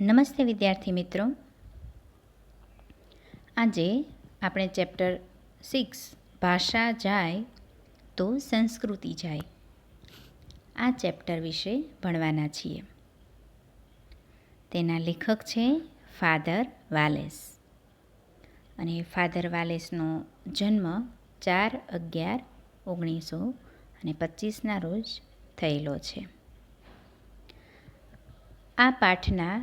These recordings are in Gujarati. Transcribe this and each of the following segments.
નમસ્તે વિદ્યાર્થી મિત્રો. આજે આપણે ચેપ્ટર 6 ભાષા જાય તો સંસ્કૃતિ જાય આ ચેપ્ટર વિશે ભણવાના છીએ. તેના લેખક છે ફાધર વાલેસ અને ફાધર વાલેસનો જન્મ 4/11/1925 રોજ થયેલો છે. આ પાઠના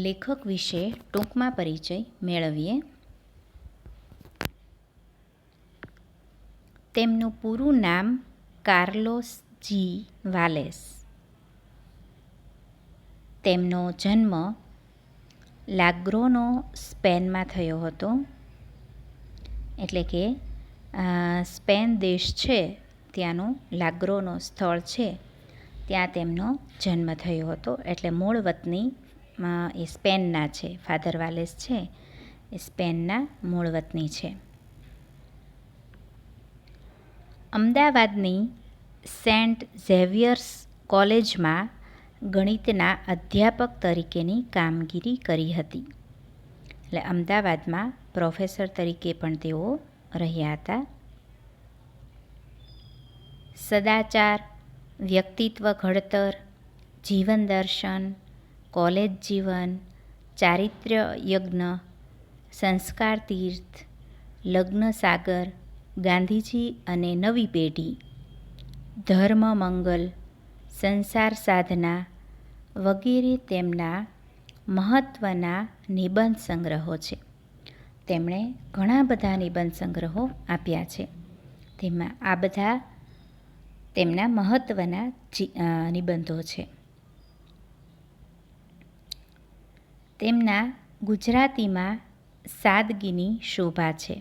લેખક વિશે ટૂંકમાં પરિચય મેળવીએ. તેમનું પૂરું નામ કાર્લોસ જી વાલેસ. તેમનો જન્મ લાગ્રોનો સ્પેનમાં થયો હતો. એટલે કે સ્પેન દેશ છે ત્યાંનું લાગ્રોનો સ્થળ છે ત્યાં તેમનો જન્મ થયો હતો. એટલે મૂળ વતની એ સ્પેનના છે. ફાધર વાલેસ છે એ સ્પેનના મૂળ વતની છે. અમદાવાદની સેન્ટ ઝેવિયર્સ કોલેજમાં ગણિતના અધ્યાપક તરીકેની કામગીરી કરી હતી. એટલે અમદાવાદમાં પ્રોફેસર તરીકે પણ તેઓ રહ્યા હતા. સદાચાર, વ્યક્તિત્વ ઘડતર, જીવન દર્શન, કોલેજ જીવન, ચારિત્ર્ય યજ્ઞ, સંસ્કાર તીર્થ, લગ્ન સાગર, ગાંધીજી અને નવી પેઢી, ધર્મ મંગલ, સંસાર સાધના વગેરે તેમના મહત્ત્વના નિબંધ સંગ્રહો છે. તેમણે ઘણા બધા નિબંધ સંગ્રહો આપ્યા છે. તેમાં આ બધા તેમના મહત્ત્વના નિબંધો છે. તેમના ગુજરાતીમાં સાદગીની શોભા છે.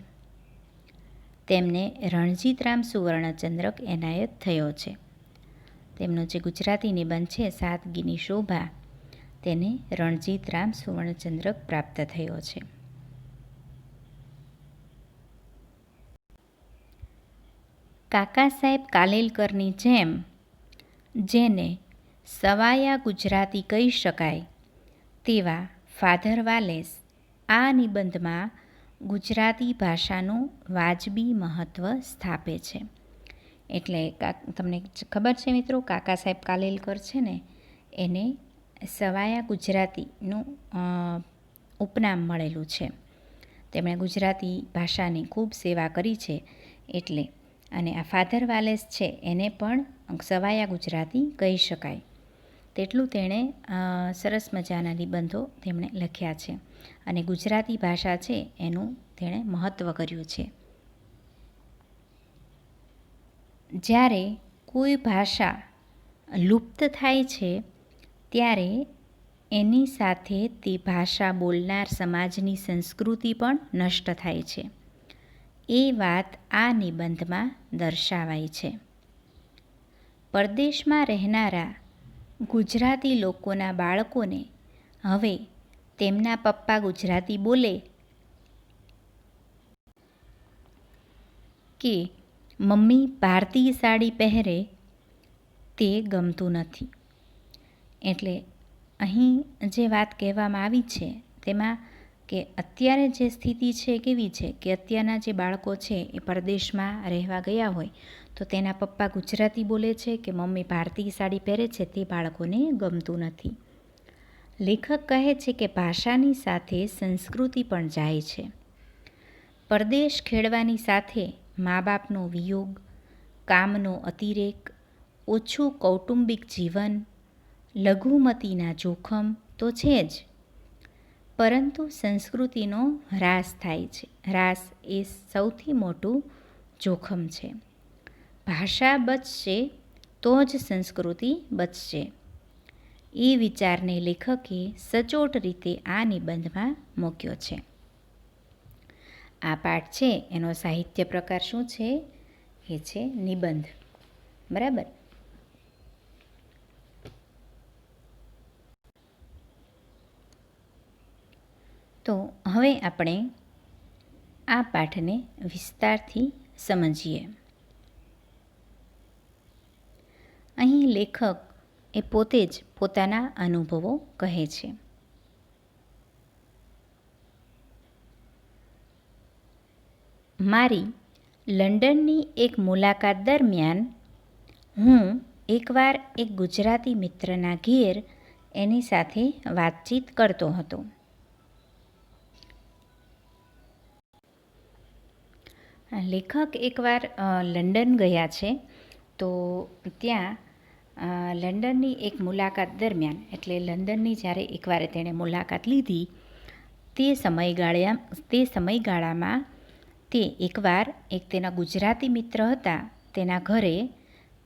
તેમને રણજીતરામ સુવર્ણચંદ્રક એનાયત થયો છે. તેમનો જે ગુજરાતી નિબંધ છે સાદગીની શોભા તેને રણજીતરામ સુવર્ણચંદ્રક પ્રાપ્ત થયો છે. કાકા સાહેબ કાલેલકરની જેમ જેને સવાયા ગુજરાતી કહી શકાય તેવા ફાધર વાલેસ આ નિબંધમાં ગુજરાતી ભાષાનું વાજબી મહત્ત્વ સ્થાપે છે. એટલે તમને ખબર છે મિત્રો, કાકા સાહેબ કાલેલકર છે ને એને સવાયા ગુજરાતીનું ઉપનામ મળેલું છે. તેમણે ગુજરાતી ભાષાની ખૂબ સેવા કરી છે. એટલે અને આ ફાધર વાલેસ છે એને પણ સવાયા ગુજરાતી કહી શકાય તેટલું તેણે સરસ મજાના નિબંધો તેમણે લખ્યા છે અને ગુજરાતી ભાષા છે એનું તેણે મહત્ત્વ કર્યું છે. જ્યારે કોઈ ભાષા લુપ્ત થાય છે ત્યારે એની સાથે તે ભાષા બોલનાર સમાજની સંસ્કૃતિ પણ નષ્ટ થાય છે. એ વાત આ નિબંધમાં દર્શાવાઈ છે. પરદેશમાં રહેનારા ગુજરાતી લોકોના બાળકોને હવે તેમના પપ્પા ગુજરાતી બોલે કે મમ્મી ભારતીય સાડી પહેરે તે ગમતું નથી. એટલે અહીં જે વાત કહેવામાં આવી છે તેમાં કે અત્યારે જે સ્થિતિ છે કેવી છે કે અત્યારના જે બાળકો છે એ પરદેશમાં રહેવા ગયા હોય તો તેના પપ્પા ગુજરાતી બોલે છે કે મમ્મી ભારતીય સાડી પહેરે છે તે બાળકોને ગમતું નથી. લેખક કહે છે કે ભાષાની સાથે સંસ્કૃતિ પણ જાય છે. પરદેશ ખેડવાની સાથે મા બાપનો વિયોગ, કામનો અતિરેક, ઓછું કૌટુંબિક જીવન, લઘુમતીના જોખમ તો છે જ, પરંતુ સંસ્કૃતિનો હ્રાસ થાય છે. હ્રાસ એ સૌથી મોટું જોખમ છે. ભાષા બચશે તો જ સંસ્કૃતિ બચશે. એ વિચારને લેખકે સચોટ રીતે આ નિબંધમાં મૂક્યો છે. આ પાઠ છે એનો સાહિત્ય પ્રકાર શું છે? એ છે નિબંધ. બરાબર. તો હવે આપણે આ પાઠને વિસ્તારથી સમજીએ. અહીં લેખક એ પોતે જ પોતાના અનુભવો કહે છે. મારી લંડનની એક મુલાકાત દરમિયાન હું એકવાર એક ગુજરાતી મિત્રના ઘેર એની સાથે વાતચીત કરતો હતો. લેખક એકવાર લંડન ગયા છે, તો ત્યાં લંડનની એક મુલાકાત દરમિયાન, એટલે લંડનની જ્યારે એકવાર તેણે મુલાકાત લીધી તે સમયગાળામાં તે એકવાર એક તેના ગુજરાતી મિત્ર હતા તેના ઘરે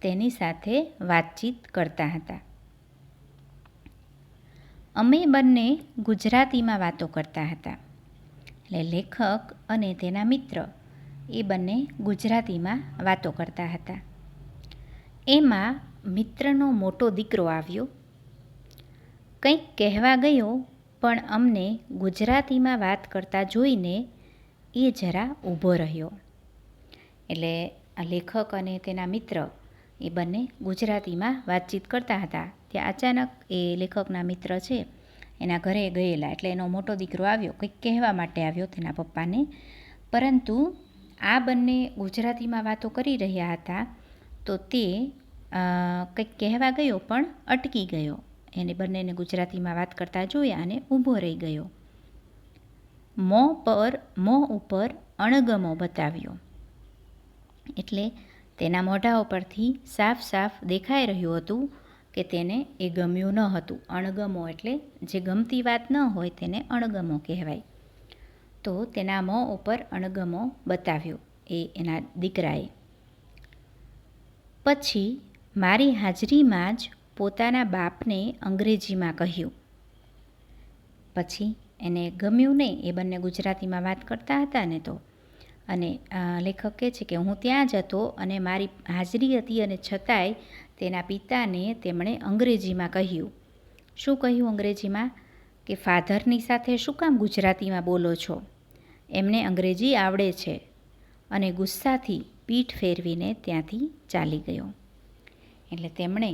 તેની સાથે વાતચીત કરતા હતા. અમે બંને ગુજરાતીમાં વાતો કરતા હતા. એટલે લેખક અને તેના મિત્ર એ બંને ગુજરાતીમાં વાતો કરતા હતા. એમાં મિત્રનો મોટો દીકરો આવ્યો. કંઈક કહેવા ગયો, પણ અમને ગુજરાતીમાં વાત કરતા જોઈને એ જરા ઊભો રહ્યો. એટલે લેખક અને તેના મિત્ર એ બંને ગુજરાતીમાં વાતચીત કરતા હતા. ત્યાં અચાનક એ લેખકના મિત્ર છે એના ઘરે ગયેલા, એટલે એનો મોટો દીકરો આવ્યો, કંઈક કહેવા માટે આવ્યો તેના પપ્પાને. પરંતુ આ બંને ગુજરાતીમાં વાતો કરી રહ્યા હતા, તો તે કંઈક કહેવા ગયો પણ અટકી ગયો. એને બંનેને ગુજરાતીમાં વાત કરતા જોયા અને ઊભો રહી ગયો. મોં ઉપર અણગમો બતાવ્યો. એટલે તેના મોઢા ઉપરથી સાફ સાફ દેખાઈ રહ્યું હતું કે તેને એ ગમ્યું ન હતું. અણગમો એટલે જે ગમતી વાત ન હોય તેને અણગમો કહેવાય. તો તેના મોં ઉપર અણગમો બતાવ્યો એના દીકરાએ. પછી મારી હાજરીમાં જ પોતાના બાપને અંગ્રેજીમાં કહ્યું. પછી એને ગમ્યું નહીં, એ બંને ગુજરાતીમાં વાત કરતા હતા ને તો. અને લેખક કહે છે કે હું ત્યાં જ હતો અને મારી હાજરી હતી, અને છતાંય તેના પિતાને તેમણે અંગ્રેજીમાં કહ્યું. શું કહ્યું અંગ્રેજીમાં? કે ફાધરની સાથે શું કામ ગુજરાતીમાં બોલો છો? એમને અંગ્રેજી આવડે છે. અને ગુસ્સાથી પીઠ ફેરવીને ત્યાંથી ચાલી ગયો. એટલે તેમણે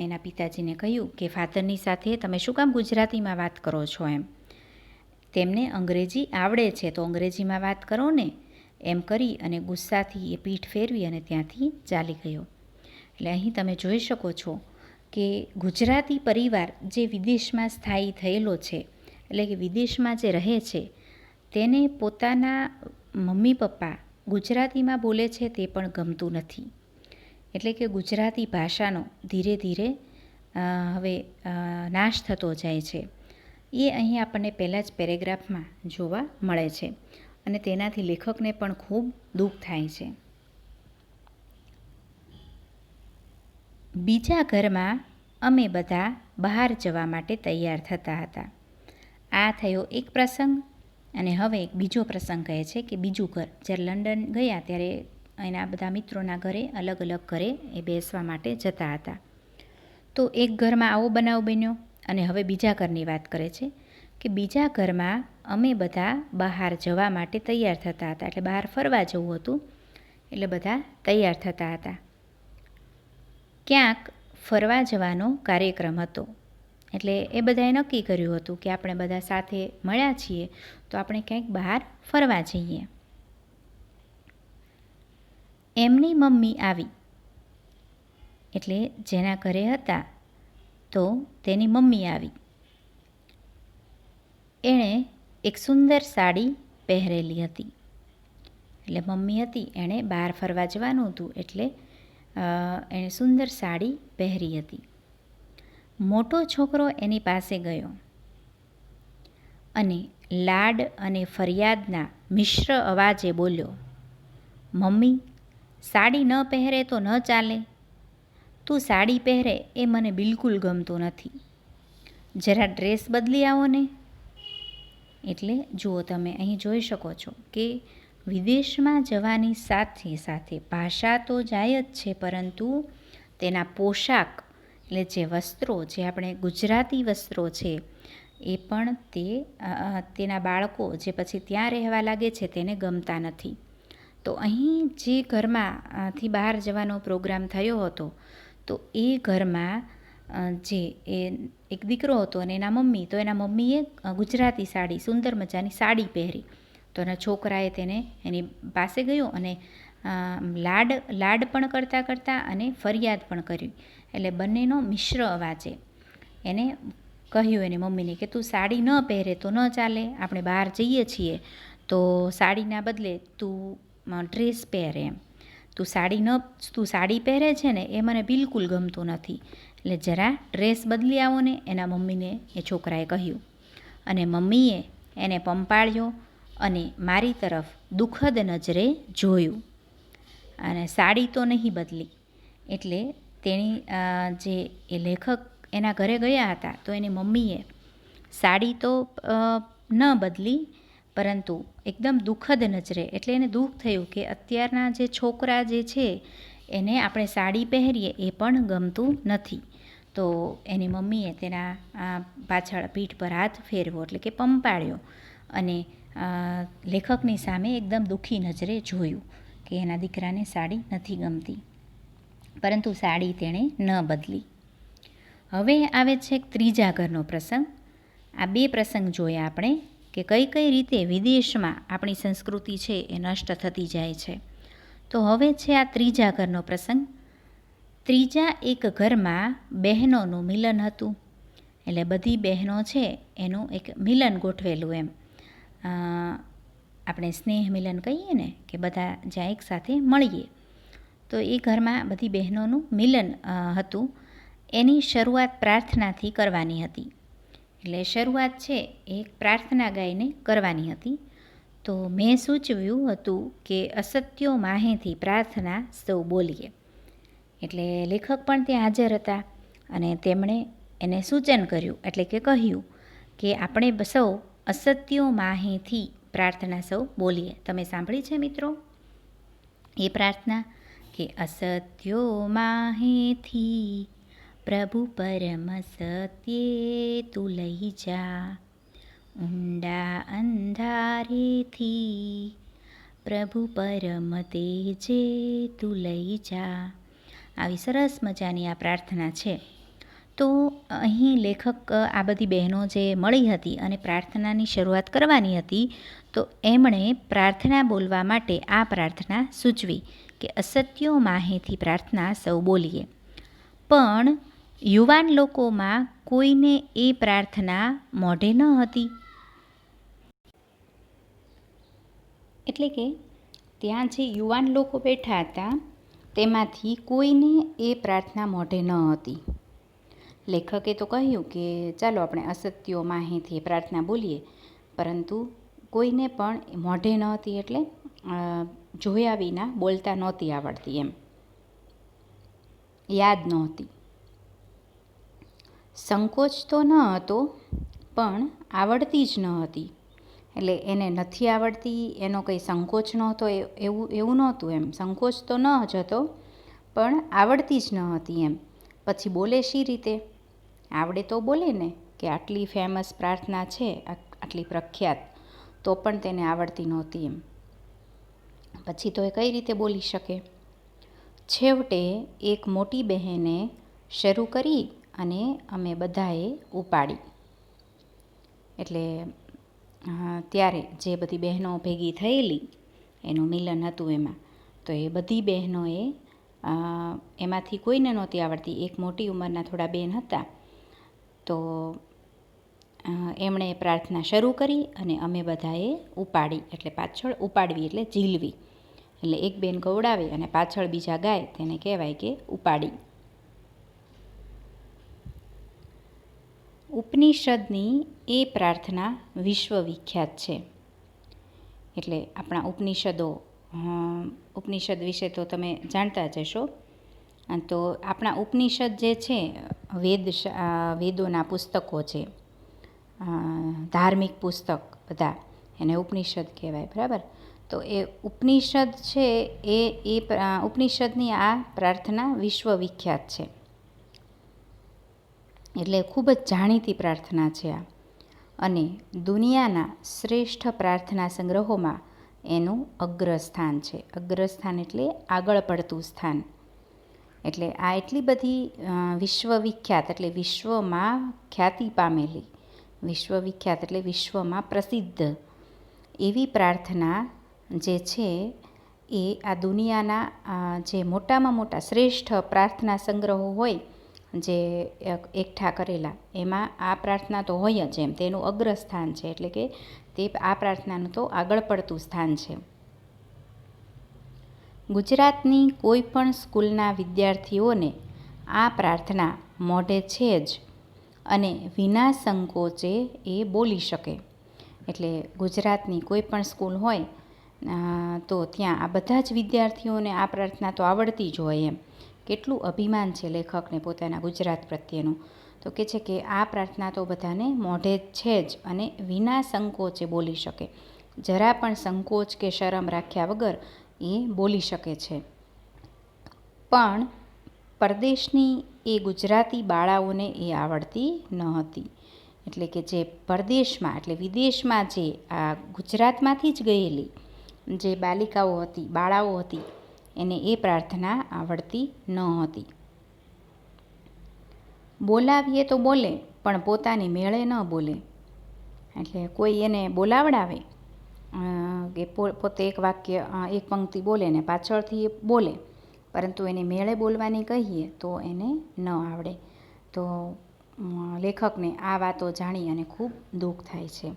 એના પિતાજીને કહ્યું કે ફાધરની સાથે તમે શું કામ ગુજરાતીમાં વાત કરો છો એમ. તેમને અંગ્રેજી આવડે છે તો અંગ્રેજીમાં વાત કરો ને, એમ કરી અને ગુસ્સાથી એ પીઠ ફેરવી અને ત્યાંથી ચાલી ગયો. એટલે અહીં તમે જોઈ શકો છો કે ગુજરાતી પરિવાર જે વિદેશમાં સ્થાયી થયેલો છે, એટલે કે વિદેશમાં જે રહે છે, તેને પોતાના મમ્મી પપ્પા ગુજરાતીમાં બોલે છે તે પણ ગમતું નથી. એટલે કે ગુજરાતી ભાષાનો ધીરે ધીરે હવે નાશ થતો જાય છે. એ અહીં આપણને પહેલાં જ પેરેગ્રાફમાં જોવા મળે છે, અને તેનાથી લેખકને પણ ખૂબ દુઃખ થાય છે. બીજા ઘરમાં અમે બધા બહાર જવા માટે તૈયાર થતા હતા. આ થયો એક પ્રસંગ. અને હવે એક બીજો પ્રસંગ કહે છે કે બીજું ઘર, જ્યારે લંડન ગયા ત્યારે એના બધા મિત્રોના ઘરે અલગ અલગ ઘરે એ બેસવા માટે જતા હતા. તો એક ઘરમાં આવો બનાવ બન્યો, અને હવે બીજા ઘરની વાત કરે છે કે બીજા ઘરમાં અમે બધા બહાર જવા માટે તૈયાર થતા હતા. એટલે બહાર ફરવા જવું હતું, એટલે બધા તૈયાર થતા હતા. ક્યાંક ફરવા જવાનો કાર્યક્રમ હતો. એટલે એ બધાએ નક્કી કર્યું હતું કે આપણે બધા સાથે મળ્યા છીએ તો આપણે ક્યાંક બહાર ફરવા જઈએ. એમની મમ્મી આવી. એટલે જેના ઘરે હતા તો તેની મમ્મી આવી. એણે એક સુંદર સાડી પહેરેલી હતી. એટલે મમ્મી હતી, એણે બહાર ફરવા જવાનું હતું, એટલે એણે સુંદર સાડી પહેરી હતી. મોટો છોકરો એની પાસે ગયો અને લાડ અને ફરિયાદના મિશ્ર અવાજે બોલ્યો, મમ્મી, સાડી ન પહેરે તો ન ચાલે. તું સાડી પહેરે એ મને બિલકુલ ગમતું નથી. જરા ડ્રેસ બદલી આવો ને. એટલે જુઓ, તમે અહીં જોઈ શકો છો કે વિદેશમાં જવાની સાથે સાથે ભાષા તો જાય જ છે, પરંતુ તેના પોશાક, એટલે જે વસ્ત્રો, જે આપણે ગુજરાતી વસ્ત્રો છે, એ પણ તેના બાળકો જે પછી ત્યાં રહેવા લાગે છે તેને ગમતા નથી. તો અહીં જે ઘરમાંથી બહાર જવાનો પ્રોગ્રામ થયો હતો, તો એ ઘરમાં જે એક દીકરો હતો અને એના મમ્મી, તો એના મમ્મીએ ગુજરાતી સાડી, સુંદર મજાની સાડી પહેરી. તો એના છોકરાએ તેને એની પાસે ગયો અને લાડ પણ કરતાં કરતાં અને ફરિયાદ પણ કરી. એટલે બંનેનો મિશ્ર અવાજે એને કહ્યું એની મમ્મીને કે તું સાડી ન પહેરે તો ન ચાલે, આપણે બહાર જઈએ છીએ તો સાડીના બદલે તું ડ્રેસ પહેરે એમ. તું સાડી પહેરે છે ને એ મને બિલકુલ ગમતું નથી, એટલે જરા ડ્રેસ બદલી આવો ને, એના મમ્મીને એ છોકરાએ કહ્યું. અને મમ્મીએ એને પંપાળ્યો અને મારી તરફ દુઃખદ નજરે જોયું અને સાડી તો નહીં બદલી. એટલે તેની જે એ લેખક એના ઘરે ગયા હતા તો એની મમ્મીએ સાડી તો ન બદલી, પરંતુ એકદમ દુઃખદ નજરે, એટલે એને દુઃખ થયું કે અત્યારના જે છોકરા જે છે એને આપણે સાડી પહેરીએ એ પણ ગમતું નથી. તો એની મમ્મીએ તેના પાછળ પીઠ પર હાથ ફેરવો, એટલે કે પંપાળ્યો અને લેખકની સામે એકદમ દુઃખી નજરે જોયું કે એના દીકરાને સાડી નથી ગમતી, પરંતુ સાડી તેણે ન બદલી. હવે આવે છે ત્રીજા ઘરનો પ્રસંગ. આ બે પ્રસંગ જોયા આપણે કે કઈ કઈ રીતે વિદેશમાં આપણી સંસ્કૃતિ છે એ નષ્ટ થતી જાય છે. તો હવે છે આ ત્રીજા ઘરનો પ્રસંગ. ત્રીજા એક ઘરમાં બહેનોનું મિલન હતું. એટલે બધી બહેનો છે એનું એક મિલન ગોઠવેલું એમ. આપણે સ્નેહ મિલન કહીએ ને, કે બધા જ્યાં એક સાથે મળીએ. તો એ ઘરમાં બધી બહેનોનું મિલન હતું. એની શરૂઆત પ્રાર્થનાથી કરવાની હતી. એટલે શરૂઆત છે એ પ્રાર્થના ગાઈને કરવાની હતી. તો મેં સૂચવ્યું હતું કે અસત્યો માહેથી પ્રાર્થના સૌ બોલીએ. એટલે લેખક પણ ત્યાં હાજર હતા અને તેમણે એને સૂચન કર્યું, એટલે કે કહ્યું કે આપણે સૌ અસત્યો માહેથી પ્રાર્થના સૌ બોલીએ. તમે સાંભળી છે મિત્રો એ પ્રાર્થના કે અસત્યો માહેથી પ્રભુ પરમ સત્યે તું લઈ જા, ઊંડા અંધારેથી પ્રભુ પરમ તેજે તું લઈ જા. આવી સરસ મજાની આ પ્રાર્થના છે. તો અહીં લેખક આ બધી બહેનો જે મળી હતી અને પ્રાર્થનાની શરૂઆત કરવાની હતી, તો એમણે પ્રાર્થના બોલવા માટે આ પ્રાર્થના સૂચવી કે અસત્યો માહેથી પ્રાર્થના સૌ બોલીએ. પણ યુવાન લોકોમાં કોઈને એ પ્રાર્થના મોઢે ન હતી. એટલે કે ત્યાં જે યુવાન લોકો બેઠા હતા તેમાંથી કોઈને એ પ્રાર્થના મોઢે ન હતી. લેખકે તો કહ્યું કે ચાલો આપણે અસત્યો માહેથી પ્રાર્થના બોલીએ, પરંતુ કોઈને પણ મોઢે નહોતી, એટલે જોયા વિના બોલતા નહોતી આવડતી એમ, યાદ નહોતી. સંકોચ તો ન હતો, પણ આવડતી જ ન હતી. એટલે એને નથી આવડતી એનો કંઈ સંકોચ નહોતો, એવું નહોતું એમ. સંકોચ તો ન જ હતો, પણ આવડતી જ ન હતી એમ. પછી બોલે શી રીતે? આવડે તો બોલે ને, કે આટલી ફેમસ પ્રાર્થના છે, આટલી પ્રખ્યાત, તો પણ તેને આવડતી નહોતી એમ. પછી તો એ કઈ રીતે બોલી શકે? છેવટે એક મોટી બહેને શરૂ કરી અને અમે બધાએ ઉપાડી. એટલે ત્યારે જે બધી બહેનો ભેગી થયેલી એનું મિલન હતું એમાં, તો એ બધી બહેનોએ એમાંથી કોઈને નહોતી આવડતી. એક મોટી ઉંમરના થોડા બેન હતા, તો એમણે પ્રાર્થના શરૂ કરી અને અમે બધાએ ઉપાડી. એટલે પાછળ ઉપાડવી એટલે ઝીલવી. એટલે એક બેન ગવડાવે અને પાછળ બીજા ગાય, તેને કહેવાય કે ઉપાડી. ઉપનિષદની એ પ્રાર્થના વિશ્વવિખ્યાત છે. એટલે આપણા ઉપનિષદ વિશે તો તમે જાણતા જ હશો. તો આપણા ઉપનિષદ જે છે, વેદોના પુસ્તકો છે, ધાર્મિક પુસ્તક બધા, એને ઉપનિષદ કહેવાય, બરાબર. તો એ ઉપનિષદ છે એ ઉપનિષદની આ પ્રાર્થના વિશ્વવિખ્યાત છે. એટલે ખૂબ જ જાણીતી પ્રાર્થના છે આ. અને દુનિયાના શ્રેષ્ઠ પ્રાર્થના સંગ્રહોમાં એનું અગ્રસ્થાન છે. અગ્રસ્થાન એટલે આગળ પડતું સ્થાન. એટલે આ એટલી બધી વિશ્વવિખ્યાત, એટલે વિશ્વમાં ખ્યાતિ પામેલી, વિશ્વવિખ્યાત એટલે વિશ્વમાં પ્રસિદ્ધ એવી પ્રાર્થના જે છે એ આ દુનિયાના જે મોટામાં મોટા શ્રેષ્ઠ પ્રાર્થના સંગ્રહો હોય જે એકઠા કરેલા, એમાં આ પ્રાર્થના તો હોય જ, એમ તેનું અગ્રસ્થાન છે. એટલે કે તે આ પ્રાર્થનાનું તો આગળ પડતું સ્થાન છે. ગુજરાતની કોઈ પણ સ્કૂલના વિદ્યાર્થીઓને આ પ્રાર્થના મોઢે છે જ અને વિના સંકોચે એ બોલી શકે. એટલે ગુજરાતની કોઈ પણ સ્કૂલ હોય તો ત્યાં આ બધા જ વિદ્યાર્થીઓને આ પ્રાર્થના તો આવડતી જ હોય એમ. કેટલું અભિમાન છે લેખકને પોતાના ગુજરાત પ્રત્યેનું. તો કે છે કે આ પ્રાર્થના તો બધાને મોઢે છે જ અને વિના સંકોચે બોલી શકે. જરા પણ સંકોચ કે શરમ રાખ્યા વગર એ બોલી શકે છે. પણ પરદેશની એ ગુજરાતી બાળાઓને એ આવડતી ન હતી. એટલે કે જે પરદેશમાં એટલે વિદેશમાં જે આ ગુજરાતમાંથી જ ગયેલી જે બાલિકાઓ હતી, બાળાઓ હતી, એને એ પ્રાર્થના આવડતી ન હતી. બોલાવીએ તો બોલે પણ પોતાની મેળે ન બોલે. એટલે કોઈ એને બોલાવડાવે કે પોતે એક વાક્ય એક પંક્તિ બોલે ને પાછળથી બોલે, પરંતુ એને મેળે બોલવાની કહીએ તો એને ન આવડે. તો લેખકને આ વાતો જાણી અને ખૂબ દુઃખ થાય છે.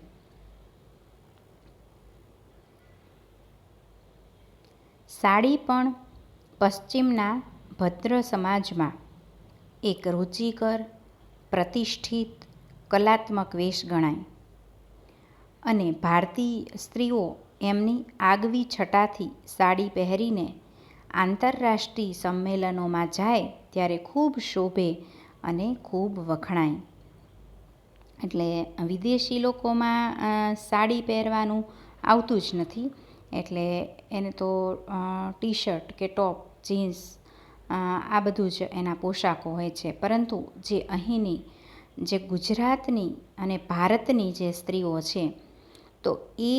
સાડી પણ પશ્ચિમના ભદ્ર સમાજમાં એક રુચિકર, પ્રતિષ્ઠિત, કલાત્મક વેશ ગણાય અને ભારતીય સ્ત્રીઓ એમની આગવી છટાથી સાડી પહેરીને આંતરરાષ્ટ્રીય સંમેલનોમાં જાય ત્યારે ખૂબ શોભે અને ખૂબ વખણાય. એટલે વિદેશી લોકોમાં સાડી પહેરવાનું આવતું જ નથી. એટલે એને તો ટી શર્ટ કે ટોપ, જીન્સ આ બધું જ એના પોશાકો હોય છે. પરંતુ જે અહીંની જે ગુજરાતની અને ભારતની જે સ્ત્રીઓ છે તો એ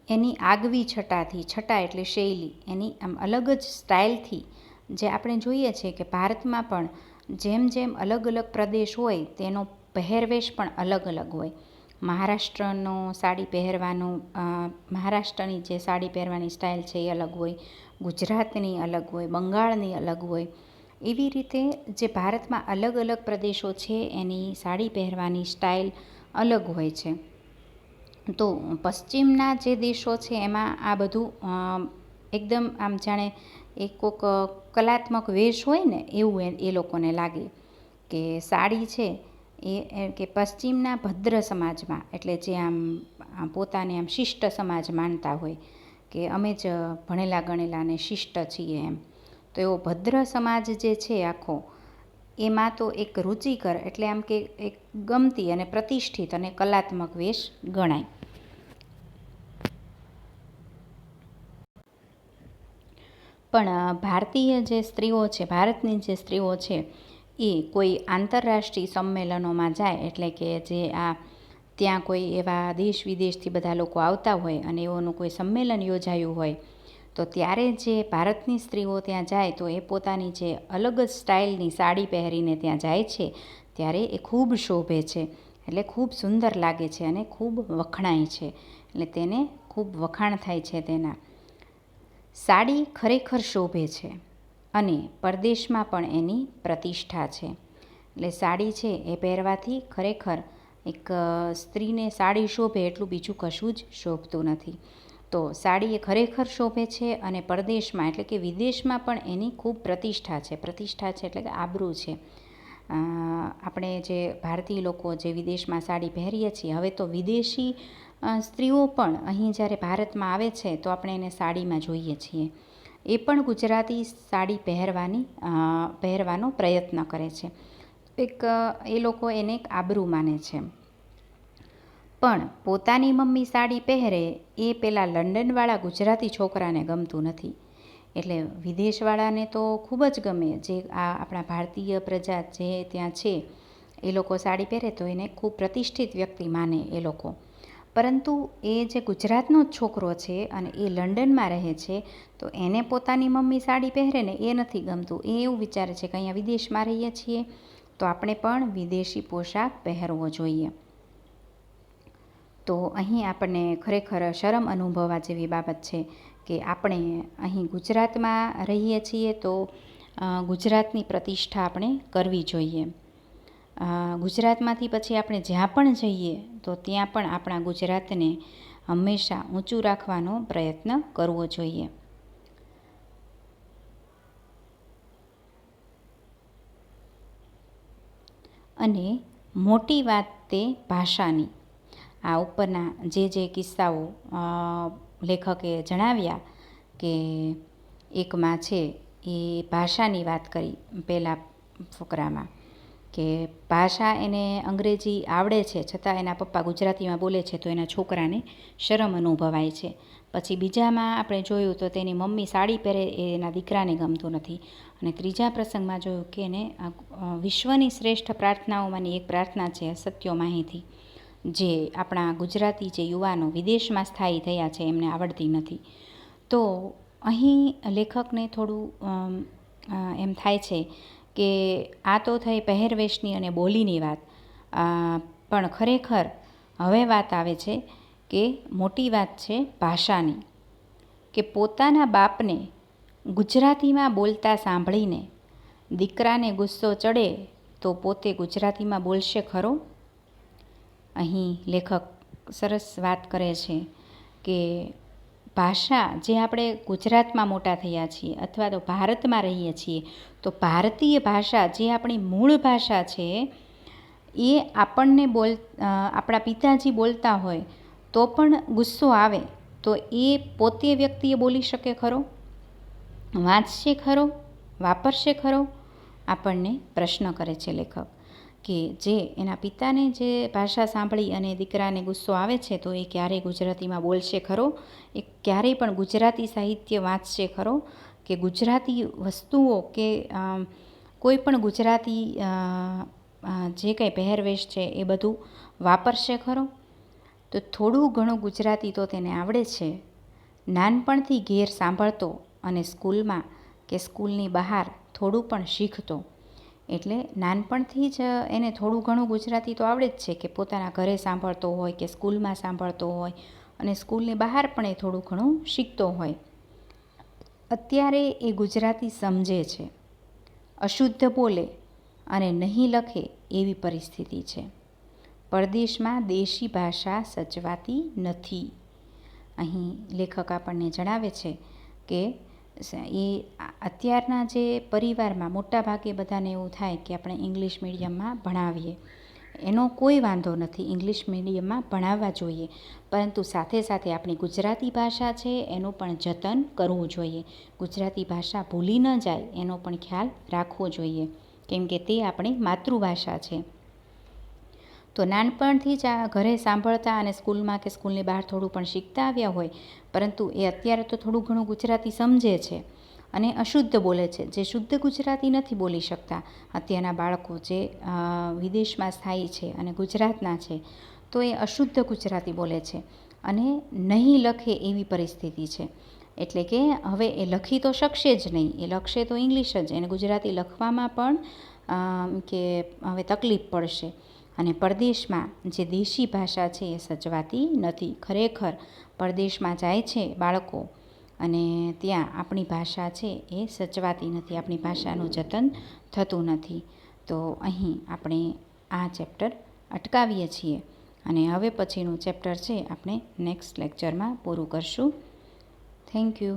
એની આગવી છટાથી, છટા એટલે શૈલી, એની આમ અલગ જ સ્ટાઇલથી જે આપણે જોઈએ છે કે ભારતમાં પણ જેમ જેમ અલગ અલગ પ્રદેશ હોય તેનો પહેરવેશ પણ અલગ અલગ હોય. મહારાષ્ટ્રનો સાડી પહેરવાનું, મહારાષ્ટ્રની જે સાડી પહેરવાની સ્ટાઇલ છે એ અલગ હોય, ગુજરાતની અલગ હોય, બંગાળની અલગ હોય. એવી રીતે જે ભારતમાં અલગ અલગ પ્રદેશો છે એની સાડી પહેરવાની સ્ટાઇલ અલગ હોય છે. તો પશ્ચિમના જે દેશો છે એમાં આ બધું એકદમ આમ જાણે એક કોક કલાત્મક વેશ હોય ને એવું એ લોકોને લાગે કે સાડી છે એ કે પશ્ચિમના ભદ્ર સમાજમાં, એટલે જે આમ પોતાને આમ શિષ્ટ સમાજ માનતા હોય કે અમે જ ભણેલા ગણેલા અને શિષ્ટ છીએ એમ. તો એવો ભદ્ર સમાજ જે છે આખો, એમાં તો એક રુચિકર એટલે આમ કે એક ગમતી અને પ્રતિષ્ઠિત અને કલાત્મક વેશ ગણાય. પણ ભારતીય જે સ્ત્રીઓ છે, ભારતની જે સ્ત્રીઓ છે એ કોઈ આંતરરાષ્ટ્રીય સંમેલનોમાં જાય, એટલે કે જે ત્યાં કોઈ એવા દેશ વિદેશથી બધા લોકો આવતા હોય અને એઓનું કોઈ સંમેલન યોજાયું હોય તો ત્યારે જે ભારતની સ્ત્રીઓ ત્યાં જાય તો એ પોતાની જે અલગ જ સ્ટાઇલની સાડી પહેરીને ત્યાં જાય છે ત્યારે એ ખૂબ શોભે છે. એટલે ખૂબ સુંદર લાગે છે અને ખૂબ વખણાય છે. એટલે તેને ખૂબ વખાણ થાય છે તેના. સાડી ખરેખર શોભે છે અને પરદેશમાં પણ એની પ્રતિષ્ઠા છે. એટલે સાડી છે એ પહેરવાથી ખરેખર એક સ્ત્રીને સાડી શોભે એટલું બીજું કશું જ શોભતું નથી. તો સાડી એ ખરેખર શોભે છે અને પરદેશમાં એટલે કે વિદેશમાં પણ એની ખૂબ પ્રતિષ્ઠા છે. પ્રતિષ્ઠા છે એટલે કે આબરૂ છે. આપણે જે ભારતીય લોકો જે વિદેશમાં સાડી પહેરીએ છીએ, હવે તો વિદેશી સ્ત્રીઓ પણ અહીં જ્યારે ભારતમાં આવે છે તો આપણે એને સાડીમાં જોઈએ છીએ. એ પણ ગુજરાતી સાડી પહેરવાનો પ્રયત્ન કરે છે. એ લોકો એને એક આબરૂ માને છે. પણ પોતાની મમ્મી સાડી પહેરે એ પેલા લંડનવાળા ગુજરાતી છોકરાને ગમતું નથી. એટલે વિદેશવાળાને તો ખૂબ જ ગમે, જે આપણા ભારતીય પ્રજા જે ત્યાં છે એ લોકો સાડી પહેરે તો એને ખૂબ પ્રતિષ્ઠિત વ્યક્તિ માને એ લોકો. પરંતુ એ જે ગુજરાતનો જ છોકરો છે અને એ લંડનમાં રહે છે તો એને પોતાની મમ્મી સાડી પહેરે ને એ નથી ગમતું. એ એવું વિચારે છે કે અહીંયા વિદેશમાં રહીએ છીએ તો આપણે પણ વિદેશી પોશાક પહેરવો જોઈએ. તો અહીં આપણને ખરેખર શરમ અનુભવવા જેવી બાબત છે કે આપણે અહીં ગુજરાતમાં રહીએ છીએ તો ગુજરાતની પ્રતિષ્ઠા આપણે કરવી જોઈએ. ગુજરાતમાંથી પછી આપણે જ્યાં પણ જઈએ તો ત્યાં પણ આપણા ગુજરાતને હંમેશા ઊંચું રાખવાનો પ્રયત્ન કરવો જોઈએ. અને મોટી વાત તે ભાષાની. આ ઉપરના જે કિસ્સાઓ લેખકે જણાવ્યા કે એકમાં છે એ ભાષાની વાત કરી પહેલા ફકરામાં કે ભાષા એને અંગ્રેજી આવડે છે છતાં એના પપ્પા ગુજરાતીમાં બોલે છે તો એના છોકરાને શરમ અનુભવાય છે. પછી બીજામાં આપણે જોયું તો તેની મમ્મી સાડી પહેરે એ એના દીકરાને ગમતું નથી. અને ત્રીજા પ્રસંગમાં જોયું કે એને વિશ્વની શ્રેષ્ઠ પ્રાર્થનાઓમાંની એક પ્રાર્થના છે સત્યો માહીથી, જે આપણા ગુજરાતી જે યુવાનો વિદેશમાં સ્થાયી થયા છે એમને આવડતી નથી. તો અહીં લેખકને થોડું એમ થાય છે કે આ તો થઈ પહેરવેશની અને બોલીની વાત, પણ ખરેખર હવે વાત આવે છે કે મોટી વાત છે ભાષાની. કે પોતાના બાપને ગુજરાતીમાં બોલતા સાંભળીને દીકરાને ગુસ્સો ચડે તો પોતે ગુજરાતીમાં બોલશે ખરો? અહીં લેખક સરસ વાત કરે છે કે ભાષા જે આપણે ગુજરાતમાં મોટા થયા છીએ અથવા તો ભારતમાં રહીએ છીએ તો ભારતીય ભાષા જે આપણી મૂળ ભાષા છે એ આપણને આપણા પિતાજી બોલતા હોય તો પણ ગુસ્સો આવે તો એ પોતે વ્યક્તિએ બોલી શકે ખરો? વાંચશે ખરો? વાપરશે ખરો? આપણને પ્રશ્ન કરે છે લેખક કે જે એના પિતાને જે ભાષા સાંભળી અને દીકરાને ગુસ્સો આવે છે તો એ ક્યારેય ગુજરાતીમાં બોલશે ખરો? એ ક્યારેય પણ ગુજરાતી સાહિત્ય વાંચશે ખરો? કે ગુજરાતી વસ્તુઓ કે કોઈ પણ ગુજરાતી જે કંઈ પહેરવેશ છે એ બધું વાપરશે ખરો? તો થોડું ઘણું ગુજરાતી તો તેને આવડે છે. નાનપણથી ઘેર સાંભળતો અને સ્કૂલમાં કે સ્કૂલની બહાર થોડું પણ શીખતો. એટલે નાનપણથી જ એને થોડું ઘણું ગુજરાતી તો આવડે જ છે કે પોતાના ઘરે સાંભળતો હોય કે સ્કૂલમાં સાંભળતો હોય અને સ્કૂલની બહાર પણ એ થોડું ઘણું શીખતો હોય. અત્યારે એ ગુજરાતી સમજે છે, અશુદ્ધ બોલે અને નહીં લખે એવી પરિસ્થિતિ છે. પરદેશમાં દેશી ભાષા સચવાતી નથી. અહીં લેખક આપણને જણાવે છે કે એ અત્યારના જે પરિવારમાં મોટા ભાગે બધાને એવું થાય કે આપણે ઇંગ્લિશ મીડિયમમાં ભણાવીએ. એનો કોઈ વાંધો નથી, ઇંગ્લિશ મીડિયમમાં ભણાવવા જોઈએ, પરંતુ સાથે સાથે આપણી ગુજરાતી ભાષા છે એનું પણ જતન કરવું જોઈએ. ગુજરાતી ભાષા ભૂલી ન જાય એનો પણ ખ્યાલ રાખવો જોઈએ, કેમ કે તે આપણી માતૃભાષા છે. તો નાનપણથી જ આ ઘરે સાંભળતા અને સ્કૂલમાં કે સ્કૂલની બહાર થોડું પણ શીખતા આવ્યા હોય, પરંતુ એ અત્યારે તો થોડું ઘણું ગુજરાતી સમજે છે અને અશુદ્ધ બોલે છે. જે શુદ્ધ ગુજરાતી નથી બોલી શકતા અત્યારના બાળકો જે વિદેશમાં સ્થાયી છે અને ગુજરાતના છે, તો એ અશુદ્ધ ગુજરાતી બોલે છે અને નહીં લખે એવી પરિસ્થિતિ છે. એટલે કે હવે એ લખી તો શકશે જ નહીં, એ લખશે તો ઇંગ્લિશ જ, એને ગુજરાતી લખવામાં પણ કે હવે તકલીફ પડશે. અને પરદેશમાં જે દેશી ભાષા છે એ સચવાતી નથી. ખરેખર પરદેશમાં જાય છે બાળકો અને ત્યાં આપણી ભાષા છે એ સચવાતી નથી, આપણી ભાષાનું જતન થતું નથી. તો અહીં આપણે આ ચેપ્ટર અટકાવીએ છીએ અને હવે પછીનું ચેપ્ટર છે આપણે નેક્સ્ટ લેક્ચરમાં પૂરું કરશું. Thank you.